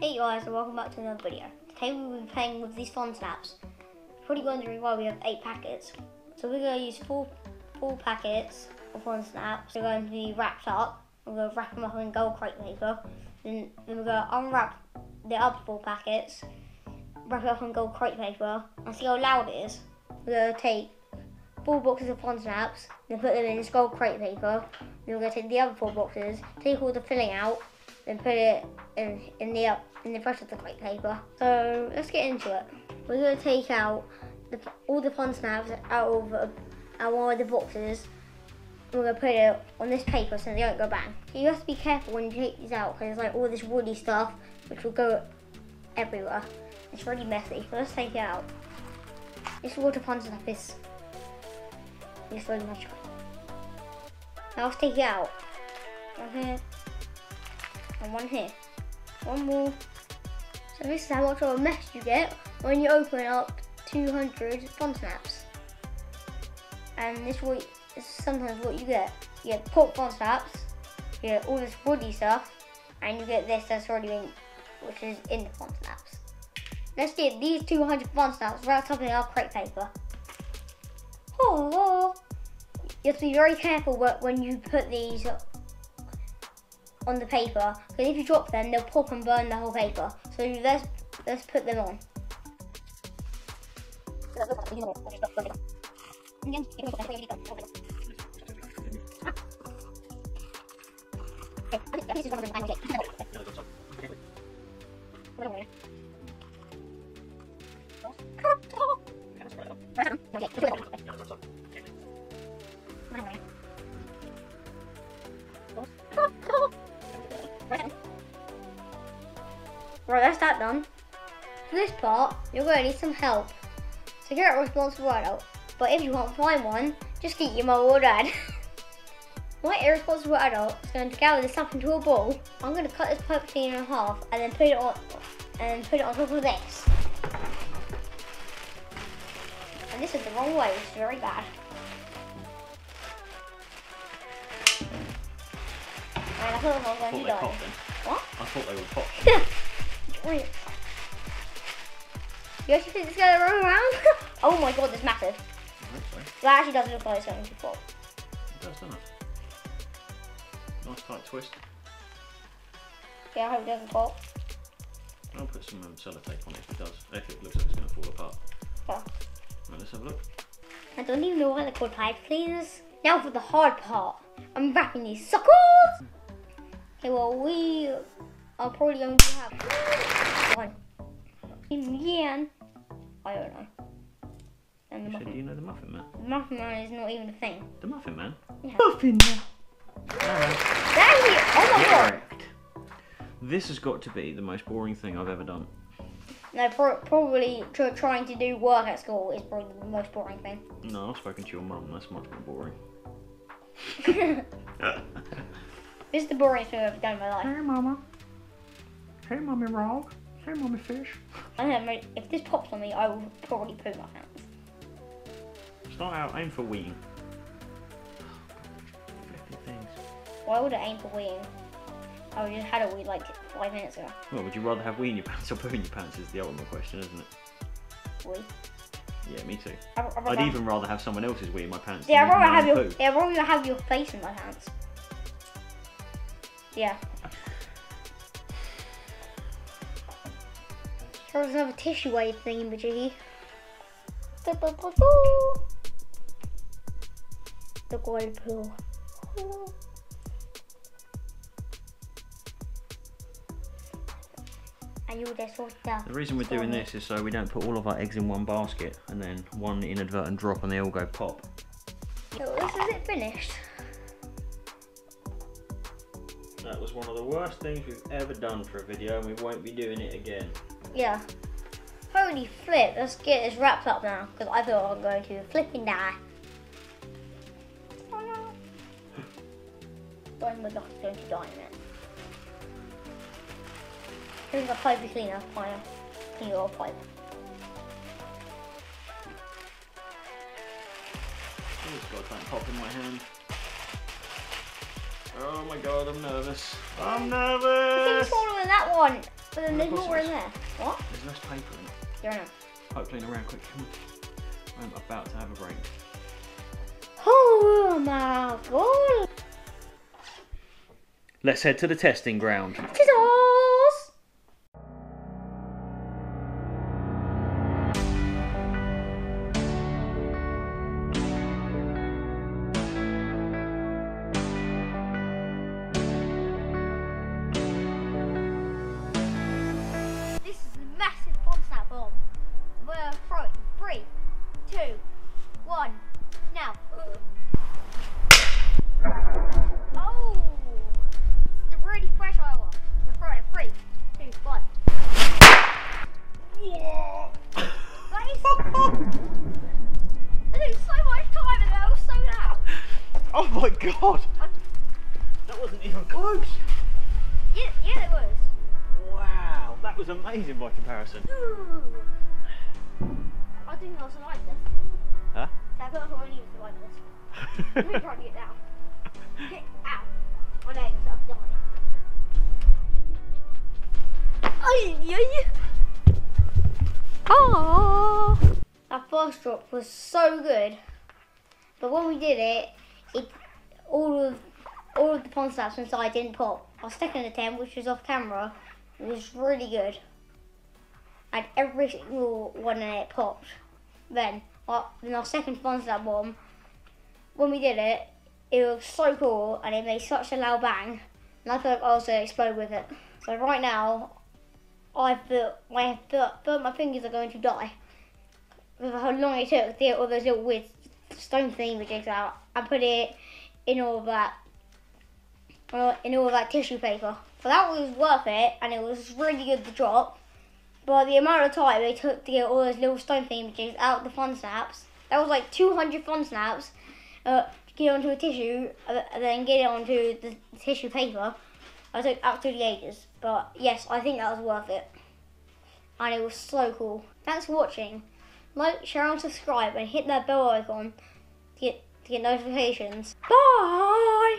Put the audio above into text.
Hey guys, and welcome back to another video. Today we'll be playing with these fun snaps. You're probably wondering why we have 8 packets. So we're going to use four packets of fun snaps. They're going to be wrapped up. We're going to wrap them up in gold crate paper. Then we're going to unwrap the other 4 packets, wrap it up in gold crate paper, and see how loud it is. We're going to take 4 boxes of fun snaps, then put them in this gold crate paper. Then we're going to take the other 4 boxes, take all the filling out, then put it in the front of the crate paper. So let's get into it. We're going to take out all the fun snaps out of one of the boxes. We're going to put it on this paper so they don't go bang. So you have to be careful when you take these out because there's like all this woody stuff which will go everywhere. It's really messy. So let's take it out. This water fun stuff is really much. Now let's take it out. One here. And one here. One more. So this is how much of a mess you get when you open up 200 fun snaps. And this is sometimes what you get. You get pop fun snaps, you get all this woody stuff, and you get this that's already in, which is in the fun snaps. Let's get these 200 fun snaps wrapped up in our crate paper. Oh, you have to be very careful when you put these on the paper, because if you drop them, they'll pop and burn the whole paper. So let's put them on. Right, that's that done. For this part, you're going to need some help. So get a responsible adult. But if you can't find one, just get your mum or dad. My irresponsible adult is going to gather this up into a ball. I'm going to cut this purple thing in half and then put it on top of this. And this is the wrong way, which is very bad. And I thought I was going to die. What? I thought they would pop. You actually think it's going to run around? Oh my god, that's massive. I hope so. That actually doesn't look like it's going to pop. It does, doesn't it? Nice tight twist. Yeah, I hope it doesn't pop. I'll put some sellotape on it if it does. If it looks like it's going to fall apart. Yeah. Right, let's have a look. I don't even know why they're called pipe cleaners. Now for the hard part. I'm wrapping these suckers. Okay, well we are probably going to have one. Yeah. I don't know. And the You said, muffin. do you know the Muffin Man? The Muffin Man is not even a thing. The Muffin Man? Yeah. Muffin Man! Oh my god! This has got to be the most boring thing I've ever done. No, probably trying to do work at school is probably the most boring thing. No, I've spoken to your mum, that's much more boring. This is the boringest thing I've ever done in my life. Hey mama. Hey mummy Rog. Hey mummy Fish. I don't know, if this pops on me, I will probably poo my pants. Start out, aim for weeing. Things. Why would I aim for weeing? I just had a wee like 5 minutes ago. Well, would you rather have wee in your pants or poo in your pants is the ultimate question, isn't it? Wee. Yeah, me too. I'd even rather have someone else's wee in my pants. Yeah, than I'd my own poo. rather have your face in my pants. Yeah. There was another tissue wave thingy, majiggy. The gold pool. And you'll just sort of. The reason we're doing this is so we don't put all of our eggs in one basket and then one inadvertent drop and they all go pop. So this is it finished. That was one of the worst things we've ever done for a video and we won't be doing it again. Yeah. Holy flip, let's get this wrapped up now because I feel I'm going to flipping die. Oh no. Going with the going to die in a minute. Here's a pipe cleaner, clean your pipe. Oh, it's got something pop in my hand. Oh my god, I'm nervous. I'm nervous! It's smaller than that one. But then there's more in there. What? There's less paper in it. Don't know. Hopefully, around quick. I'm about to have a break. Oh my god! Let's head to the testing ground. Toodles! This is a massive Fonsnap bomb. We're throw it in 3, 2, 1, now. Oh! It's a really fresh one. We're throwing it 3, 2, 1. Whoa! That took so much time and that was so loud. Oh my god! That wasn't even close. Yeah, it was. Wow, that was amazing by comparison. Ooh. I didn't know I was like this. Huh? I thought I only was like this. Let me try to get down. Ow. My legs are dying. Oh. That first drop was so good, but when we did it, all of the pond snaps inside didn't pop. Our second attempt, which was off camera, was really good, and every single one in it popped. Then in our second pond snap bomb, when we did it, it was so cool and it made such a loud bang, and I feel like I was going to explode with it. So right now, I feel my fingers are going to die with how long it took to get all those little weird stone thingamajigs out and put it in all of that tissue paper. So that was worth it, and it was really good to drop. But the amount of time it took to get all those little stone thingamajigs out of the fun snaps, that was like 200 fun snaps. To get onto a tissue and then get it onto the tissue paper. I took absolutely ages, but yes, I think that was worth it. And it was so cool. Thanks for watching. Like, share and subscribe and hit that bell icon to get notifications. Bye!